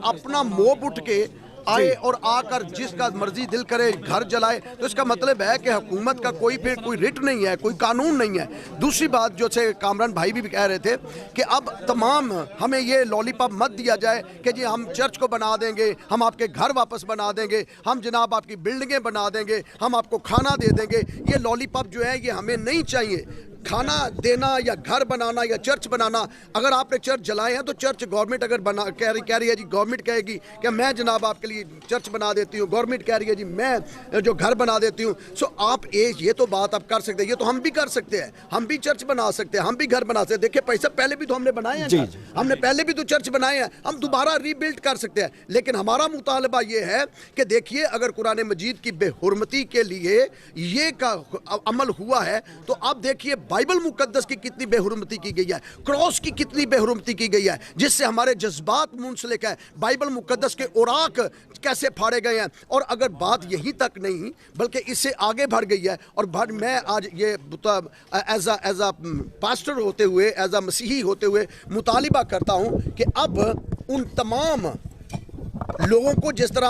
अपना मोब उठ के आए और आकर जिसका मर्जी दिल करे घर जलाए, तो इसका मतलब है कि हुकूमत का कोई फिर कोई रिट नहीं है, कोई कानून नहीं है। दूसरी बात जो से कामरान भाई भी कह रहे थे कि अब तमाम हमें ये लॉलीपॉप मत दिया जाए कि जी हम चर्च को बना देंगे, हम आपके घर वापस बना देंगे, हम जनाब आपकी बिल्डिंगें बना देंगे, हम आपको खाना दे देंगे। ये लॉलीपॉप जो है ये हमें नहीं चाहिए। खाना देना या घर बनाना या चर्च बनाना, अगर आपने चर्च जलाए हैं तो चर्च गवर्नमेंट अगर बना कह रही है जी, गवर्नमेंट कहेगी कि मैं जनाब आपके लिए चर्च बना देती हूँ, गवर्नमेंट कह रही है जी मैं जो घर बना देती हूँ। सो आप ये तो बात आप कर सकते हैं, ये तो हम भी कर सकते हैं, हम भी चर्च बना सकते हैं, हम भी घर बना सकते हैं। देखिए पैसा पहले भी तो हमने बनाए हैं, हमने पहले भी तो चर्च बनाए हैं, हम दोबारा रीबिल्ड कर सकते हैं। लेकिन हमारा मुतालबा ये है कि देखिए अगर कुरान मजीद की बेहुरमती के लिए ये का अमल हुआ है तो आप देखिए बाइबल मुकद्दस की कितनी बेहुरमती की गई है, क्रॉस की कितनी बेहुरमती की गई है, जिससे हमारे जज्बात मुंसलिक है। बाइबल मुकद्दस के औराक कैसे फाड़े गए हैं। और अगर बात यहीं तक नहीं बल्कि इससे आगे बढ़ गई है, और मैं आज ये एज अ पास्टर होते हुए, एज अ मसीही होते हुए मुतालिबा करता हूं कि अब उन तमाम लोगों को जिस तरह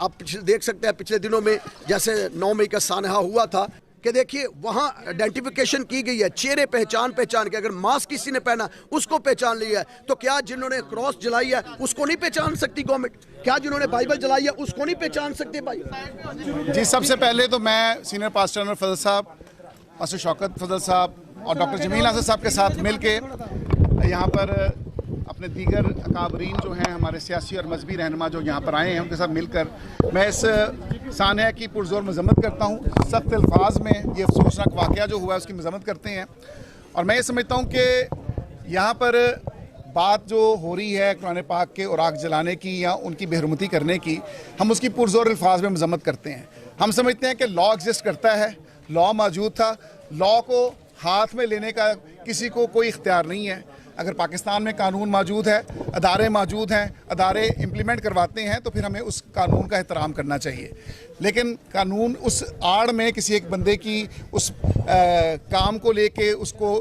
आप देख सकते हैं पिछले दिनों में जैसे 9 मई का सानहा हुआ था कि देखिए वहाँ आइडेंटिफिकेशन की गई है, चेहरे पहचान के, अगर मास्क किसी ने पहना उसको पहचान लिया है, तो क्या जिन्होंने क्रॉस जलाई है उसको नहीं पहचान सकती गवर्नमेंट? क्या जिन्होंने बाइबल जलाई है उसको नहीं पहचान सकते भाई? जी, सबसे पहले तो मैं सीनियर पास्टर अनवर फजल साहब, पास्टर शौकत फजल साहब और डॉक्टर जमील नासिर साहब के साथ मिल के यहाँ पर अपने दीगर अकाबरीन जो हैं, हमारे सियासी और मजहबी रहनुमा जो यहाँ पर आए हैं, उनके साथ मिलकर मैं इस सानहा की पुरजोर मजम्मत करता हूँ। सख्त अल्फाज में ये अफसोसनाक वाक़या जो हुआ है उसकी मजम्मत करते हैं। और मैं ये समझता हूँ कि यहाँ पर बात जो हो रही है कुरान पाक के औराक जलाने की या उनकी बेहुरमती करने की, हम उसकी पुरजोर अल्फाज में मजम्मत करते हैं। हम समझते हैं कि लॉ एग्जिस्ट करता है, लॉ मौजूद था, लॉ को हाथ में लेने का किसी को कोई इख्तियार नहीं है। अगर पाकिस्तान में कानून मौजूद है, अदारे मौजूद हैं, अदारे इम्प्लीमेंट करवाते हैं, तो फिर हमें उस कानून का एहतराम करना चाहिए। लेकिन कानून उस आड़ में किसी एक बंदे की उस काम को लेके उसको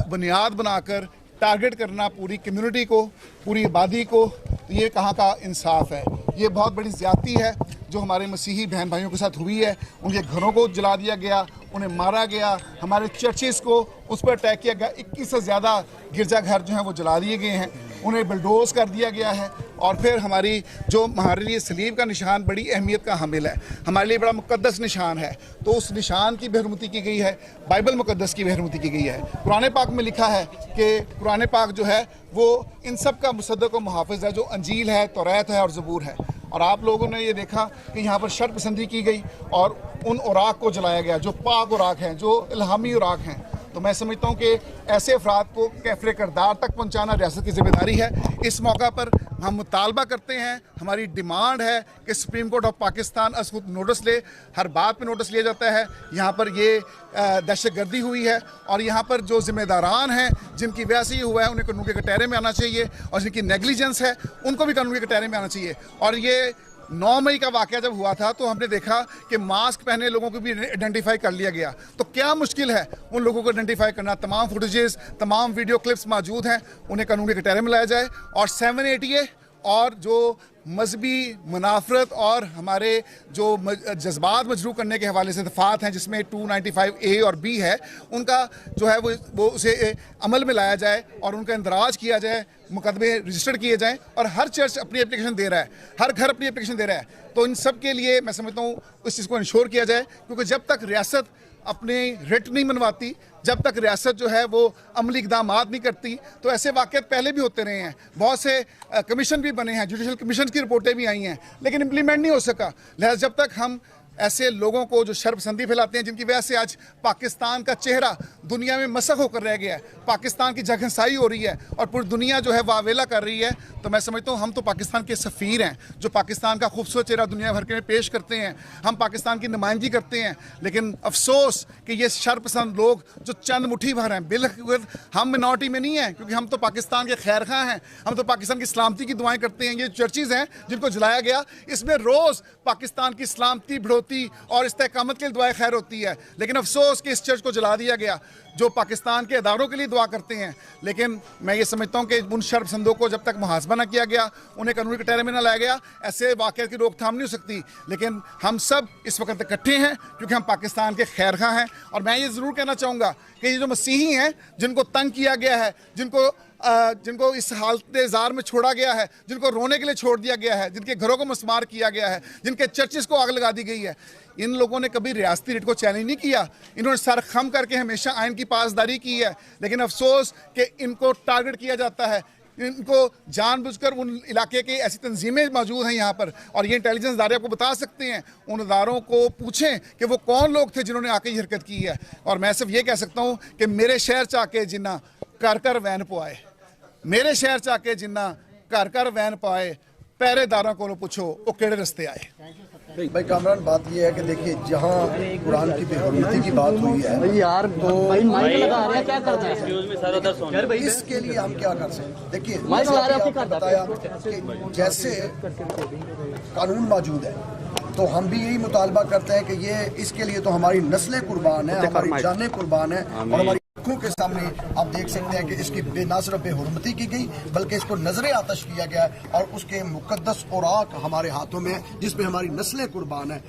बुनियाद बनाकर टारगेट करना पूरी कम्युनिटी को, पूरी आबादी को, तो ये कहाँ का इंसाफ है? ये बहुत बड़ी ज़्यादती है जो हमारे मसीही बहन भाइयों के साथ हुई है। उनके घरों को जला दिया गया, उन्हें मारा गया, हमारे चर्चेज़ को उस पर अटैक किया गया, 21 से ज़्यादा गिरजाघर जो हैं वो जला दिए गए हैं, उन्हें बुलडोज कर दिया गया है। और फिर हमारी जो हमारे लिए सलीब का निशान बड़ी अहमियत का हामिल है, हमारे लिए बड़ा मुकद्दस निशान है, तो उस निशान की बेहुरमती की गई है, बाइबल मुकद्दस की बेहुरमती की गई है। कुरान पाक में लिखा है कि कुरान पाक जो है वो इन सब का मुसद्दक व मुहाफ़िज़ है, जो अंजील है, तौरात है और ज़बूर है। और आप लोगों ने ये देखा कि यहाँ पर शर्त पसंदी की गई और उन औराक को जलाया गया जो पाक औराक हैं, जो इल्हामी औराक हैं। तो मैं समझता हूँ कि ऐसे अफराद को कैफरे करदार तक पहुँचाना रियासत की जिम्मेदारी है। इस मौका पर हम मुतालबा करते हैं, हमारी डिमांड है कि सुप्रीम कोर्ट ऑफ पाकिस्तान खुद नोटिस ले। हर बात पे नोटिस लिया जाता है। यहाँ पर ये दहशतगर्दी हुई है और यहाँ पर जो जिम्मेदारान हैं जिनकी वजह से ये हुआ है उन्हें कानून के कटहरे में आना चाहिए, और जिनकी नेग्लिजेंस है उनको भी कानून के कटहरे में आना चाहिए। और ये 9 मई का वाक़या जब हुआ था तो हमने देखा कि मास्क पहने लोगों को भी आइडेंटिफाई कर लिया गया। तो क्या मुश्किल है उन लोगों को आइडेंटिफाई करना? तमाम फुटेजेस, तमाम वीडियो क्लिप्स मौजूद हैं, उन्हें कानून के कटहरे में लाया जाए। और 780 और जो मजहबी मुनाफरत और हमारे जो जज्बात मजरू करने के हवाले से दफात हैं, जिसमें 295A और B है, उनका जो है वो उसे अमल में लाया जाए और उनका इंदराज किया जाए, मुकदमे रजिस्टर्ड किए जाएँ। और हर चर्च अपनी एप्लीकेशन दे रहा है, हर घर अपनी एप्लीकेशन दे रहा है। तो इन सब के लिए मैं समझता हूँ उस चीज़ को इंश्योर किया जाए, क्योंकि जब तक रियासत अपने रिट नहीं मनवाती, जब तक रियासत जो है वो अमली इक़दाम नहीं करती, तो ऐसे वाक़यात पहले भी होते रहे हैं। बहुत से कमीशन भी बने हैं, जुडिशल कमीशन की रिपोर्टें भी आई हैं, लेकिन इम्प्लीमेंट नहीं हो सका। लिहाजा जब तक हम ऐसे लोगों को जो शर्पसंदी फैलाते हैं, जिनकी वजह से आज पाकिस्तान का चेहरा दुनिया में मसख होकर रह गया है, पाकिस्तान की जगहसाई हो रही है और पूरी दुनिया जो है वावेला कर रही है, तो मैं समझता हूँ हम तो पाकिस्तान के सफ़ीर हैं जो पाकिस्तान का खूबसूरत चेहरा दुनिया भर के में पेश करते हैं। हम पाकिस्तान की नुमाइंदगी करते हैं। लेकिन अफसोस कि ये शर्पसंद लोग जो चंद मुट्ठी भर हैं, बिल्कुल हम मिनॉरिटी में नहीं हैं, क्योंकि हम तो पाकिस्तान के खैर खां हैं, हम तो पाकिस्तान की सलामती की दुआएँ करते हैं। ये चर्चेज़ हैं जिनको जलाया गया, इसमें रोज़ पाकिस्तान की सलामती बढ़ोतरी होती और इस्तेकामत के लिए दुआएं खैर होती है। लेकिन अफसोस कि इस चर्च को जला दिया गया जो पाकिस्तान के इदारों के लिए दुआ करते हैं। लेकिन मैं ये समझता हूँ कि उन शर्मसंदों को जब तक मुहासबा न किया गया, उन्हें कानूनी कटहरे में न लाया गया, ऐसे वाक़यात की रोकथाम नहीं हो सकती। लेकिन हम सब इस वक्त इकट्ठे हैं क्योंकि हम पाकिस्तान के खैरखा हैं। और मैं ये ज़रूर कहना चाहूँगा कि ये जो मसीही हैं जिनको तंग किया गया है, जिनको इस हालत ज़ार में छोड़ा गया है, जिनको रोने के लिए छोड़ दिया गया है, जिनके घरों को मस्मार किया गया है, जिनके चर्चिस को आग लगा दी गई है, इन लोगों ने कभी रियासती रिट को चैलेंज नहीं किया। इन्होंने सर खम करके हमेशा आइन की पासदारी की है। लेकिन अफसोस कि इनको टारगेट किया जाता है, इनको जानबूझकर उन इलाके की ऐसी तंजीमें मौजूद हैं यहाँ पर, और ये इंटेलिजेंस इदारे आपको बता सकते हैं। उन इदारों को पूछें कि वो कौन लोग थे जिन्होंने आके ये हरकत की है। और मैं सिर्फ ये कह सकता हूँ कि मेरे शहर च आके जिन्ना घर घर वैन पवाए, मेरे शहर च आके जिन्ना घर घर वैन पाए, पहरेदारों को पूछो वो केड़े रस्ते आए। भाई कामरान, बात यह है कि देखिए जहाँ कुरान की बेहुरमती की बात हुई है यार तो माइक लगा रहे हैं, क्या करना है? इसके लिए हम क्या कर सकते हैं? देखिए आपने बताया कि जैसे कानून मौजूद है तो हम भी यही मुतालबा करते हैं कि ये इसके लिए तो हमारी नस्लें कुर्बान है, हमारी जानें कुर्बान है, और हमारी आंखों के सामने आप देख सकते हैं कि इसकी न सिर्फ बेहुरमती की गई बल्कि इसको नजरे आतश किया गया और उसके मुकद्दस औराक हमारे हाथों में है जिसमें हमारी नस्लें कुर्बान है।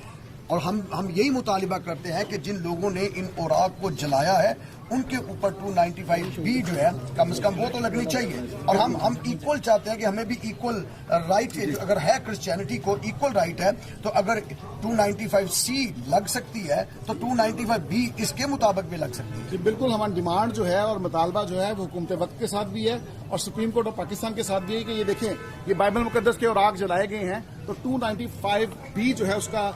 और हम यही मुतालिबा करते हैं कि जिन लोगों ने इन औराक को जलाया है उनके ऊपर 295 भी जो है कम से कम वो तो लगनी चाहिए। और हम इक्वल चाहते हैं कि हमें भी इक्वल राइट, अगर है क्रिश्चियनिटी को इक्वल राइट है तो अगर 295C लग सकती है तो 295B इसके मुताबिक भी लग सकती है। जी बिल्कुल, हमारी डिमांड जो है और मुतालबा जो है वो हुकूमत वक्त के साथ भी है और सुप्रीम कोर्ट ऑफ पाकिस्तान के साथ भी है कि ये देखें ये बाइबल मुकद्दस के औराक जलाए गए हैं तो 295B जो है उसका